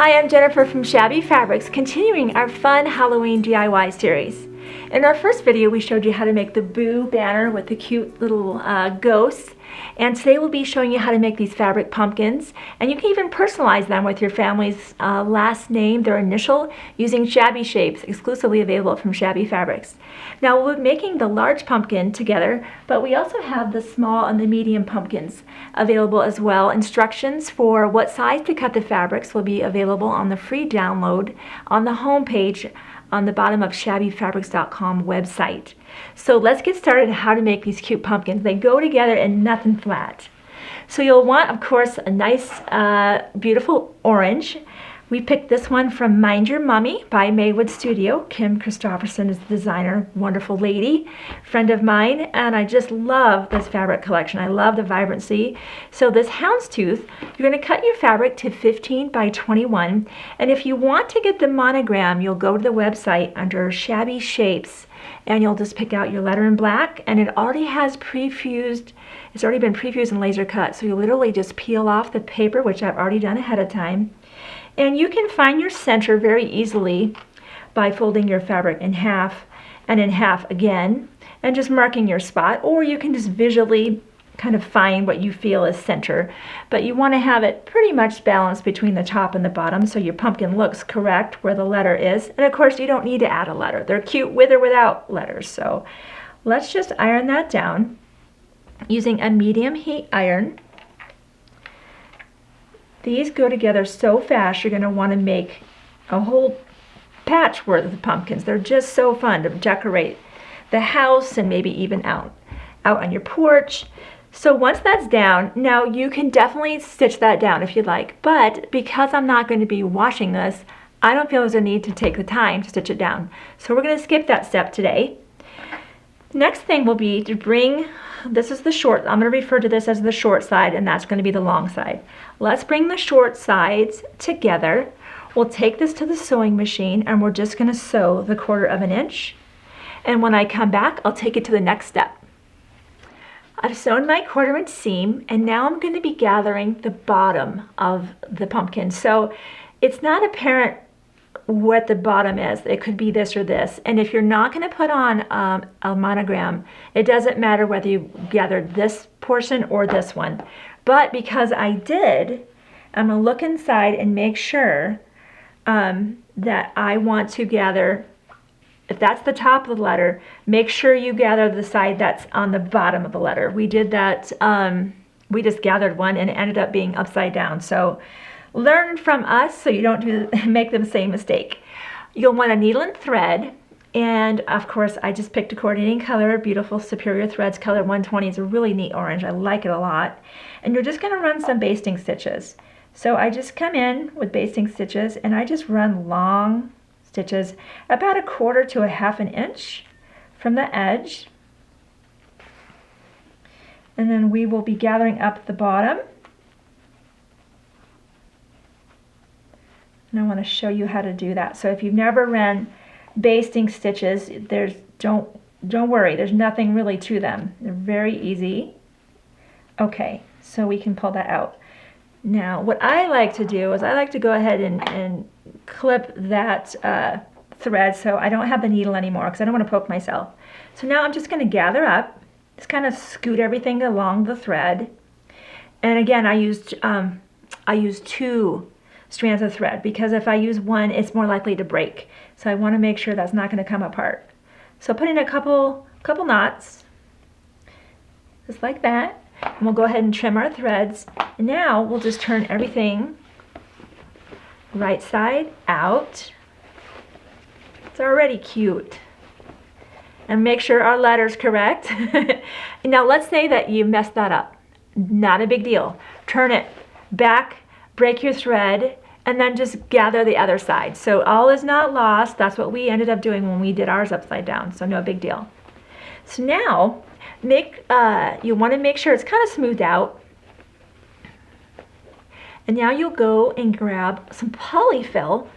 Hi, I'm Jennifer from Shabby Fabrics, continuing our fun Halloween DIY series. In our first video, we showed you how to make the Boo banner with the cute little ghosts. And today we'll be showing you how to make these fabric pumpkins. And you can even personalize them with your family's last name, their initial, using shabby shapes, exclusively available from Shabby Fabrics. Now we'll be making the large pumpkin together, but we also have the small and the medium pumpkins available as well. Instructions for what size to cut the fabrics will be available on the free download on the home page on the bottom of shabbyfabrics.com website. So let's get started on how to make these cute pumpkins. They go together in nothing flat. So you'll want, of course, a nice, beautiful orange. We picked this one from Mind Your Mummy by Maywood Studio. Kim Christopherson is the designer, wonderful lady, friend of mine, and I just love this fabric collection. I love the vibrancy. So this houndstooth, you're going to cut your fabric to 15 by 21, and if you want to get the monogram, you'll go to the website under Shabby Shapes, and you'll just pick out your letter in black, and it already has prefused. It's already been prefused and laser cut, so you literally just peel off the paper, which I've already done ahead of time. And you can find your center very easily by folding your fabric in half and in half again and just marking your spot, or you can just visually kind of find what you feel is center. But you want to have it pretty much balanced between the top and the bottom so your pumpkin looks correct where the letter is. And of course you don't need to add a letter. They're cute with or without letters. So let's just iron that down using a medium heat iron. These go together so fast, you're going to want to make a whole patch worth of the pumpkins. They're just so fun to decorate the house and maybe even out on your porch. So once that's down, now you can definitely stitch that down if you'd like. But because I'm not going to be washing this, I don't feel there's a need to take the time to stitch it down. So we're going to skip that step today. Next thing will be to bring, this is the short, I'm going to refer to this as the short side, and that's going to be the long side. Let's bring the short sides together. We'll take this to the sewing machine and we're just going to sew the 1/4 of an inch. And when I come back, I'll take it to the next step. I've sewn my 1/4 inch seam, and now I'm going to be gathering the bottom of the pumpkin. So it's not apparent what the bottom is. It could be this or this. And if you're not going to put on a monogram, it doesn't matter whether you gathered this portion or this one. But because I did, I'm going to look inside and make sure that I want to gather, if that's the top of the letter, make sure you gather the side that's on the bottom of the letter. We did that, we just gathered one and it ended up being upside down. So learn from us so you don't make the same mistake. You'll want a needle and thread, and of course I just picked a coordinating color, beautiful Superior Threads color 120. It's a really neat orange. I like it a lot. And you're just going to run some basting stitches. So I just come in with basting stitches and I just run long stitches about 1/4 to 1/2 inch from the edge. And then we will be gathering up the bottom. And I want to show you how to do that. So if you've never ran basting stitches, don't worry, there's nothing really to them. They're very easy. Okay, so we can pull that out. Now what I like to do is I like to go ahead and clip that thread so I don't have the needle anymore because I don't want to poke myself. So now I'm just going to gather up, just kind of scoot everything along the thread. And again, I used 2 strands of thread because if I use one, it's more likely to break. So I want to make sure that's not going to come apart. So put in a couple knots, just like that, and we'll go ahead and trim our threads. And now we'll just turn everything right side out. It's already cute. And make sure our letter's correct. Now let's say that you messed that up. Not a big deal. Turn it back, break your thread, and then just gather the other side. So all is not lost. That's what we ended up doing when we did ours upside down, so no big deal. So now you want to make sure it's kind of smoothed out. And now you'll go and grab some polyfill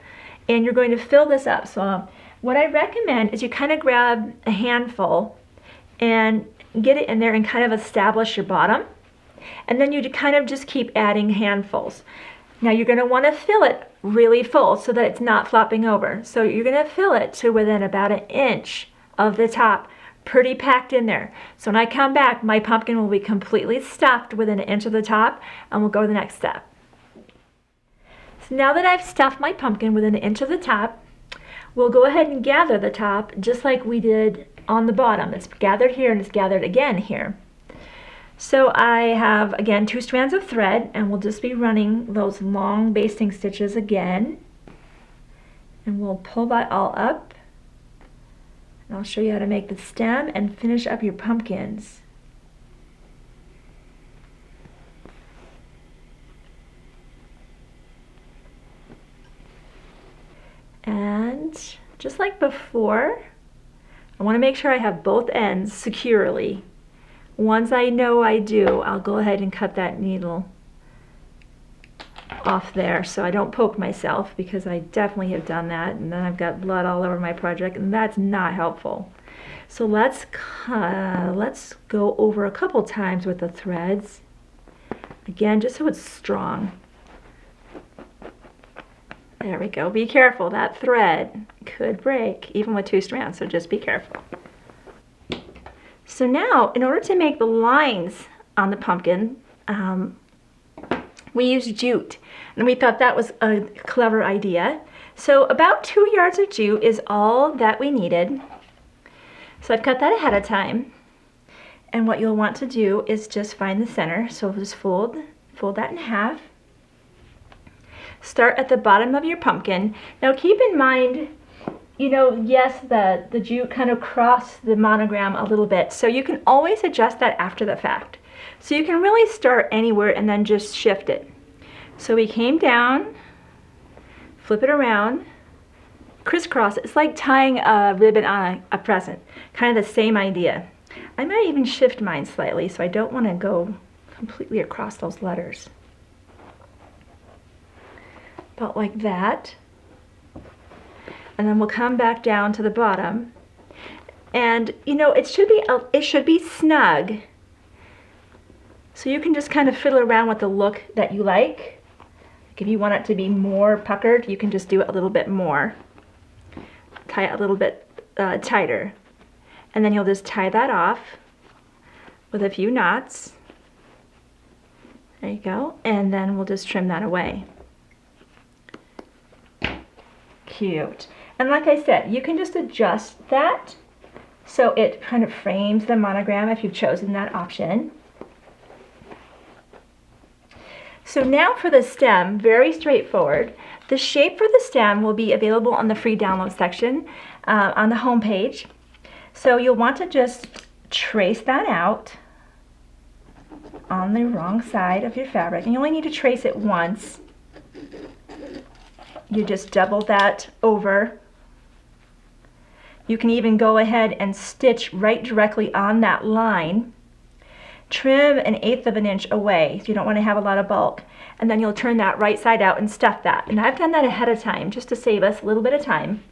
and you're going to fill this up. So what I recommend is you kind of grab a handful and get it in there and kind of establish your bottom. And then you kind of just keep adding handfuls. Now you're going to want to fill it really full so that it's not flopping over. So you're going to fill it to within about 1 inch of the top, pretty packed in there. So when I come back, my pumpkin will be completely stuffed within 1 inch of the top, and we'll go to the next step. So now that I've stuffed my pumpkin within 1 inch of the top, we'll go ahead and gather the top just like we did on the bottom. It's gathered here and it's gathered again here. So I have, again, 2 strands of thread, and we'll just be running those long basting stitches again. And we'll pull that all up. And I'll show you how to make the stem and finish up your pumpkins. And just like before, I want to make sure I have both ends securely. Once I know I do, I'll go ahead and cut that needle off there so I don't poke myself, because I definitely have done that, and then I've got blood all over my project, and that's not helpful. So let's go over a couple times with the threads. Again, just so it's strong. There we go. Be careful, that thread could break even with 2 strands, so just be careful. So now, in order to make the lines on the pumpkin, we used jute, and we thought that was a clever idea. So about 2 yards of jute is all that we needed. So I've cut that ahead of time, and what you'll want to do is just find the center. So just fold that in half. Start at the bottom of your pumpkin. Now keep in mind, you know, yes, the jute kind of crossed the monogram a little bit, so you can always adjust that after the fact. So you can really start anywhere and then just shift it. So we came down, flip it around, crisscross. It's like tying a ribbon on a present, kind of the same idea. I might even shift mine slightly, so I don't want to go completely across those letters. About like that. And then we'll come back down to the bottom, and you know, it should be snug, so you can just kind of fiddle around with the look that you like. If you want it to be more puckered, you can just do it a little bit more, tie it a little bit tighter, and then you'll just tie that off with a few knots. There you go, and then we'll just trim that away. Cute. And like I said, you can just adjust that so it kind of frames the monogram if you've chosen that option. So now for the stem, very straightforward. The shape for the stem will be available on the free download section on the home page. So you'll want to just trace that out on the wrong side of your fabric, and you only need to trace it once. You just double that over. You can even go ahead and stitch right directly on that line. Trim 1/8 of an inch away if you don't want to have a lot of bulk, and then you'll turn that right side out and stuff that. And I've done that ahead of time just to save us a little bit of time.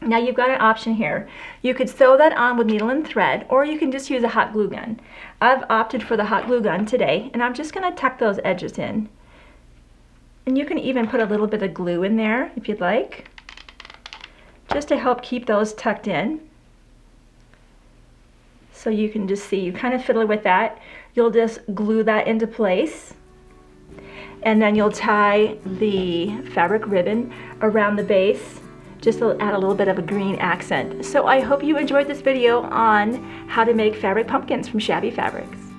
Now you've got an option here. You could sew that on with needle and thread, or you can just use a hot glue gun. I've opted for the hot glue gun today, and I'm just going to tuck those edges in. And you can even put a little bit of glue in there if you'd like, just to help keep those tucked in. So you can just see, you kind of fiddle with that. You'll just glue that into place, and then you'll tie the fabric ribbon around the base just to add a little bit of a green accent. So I hope you enjoyed this video on how to make fabric pumpkins from Shabby Fabrics.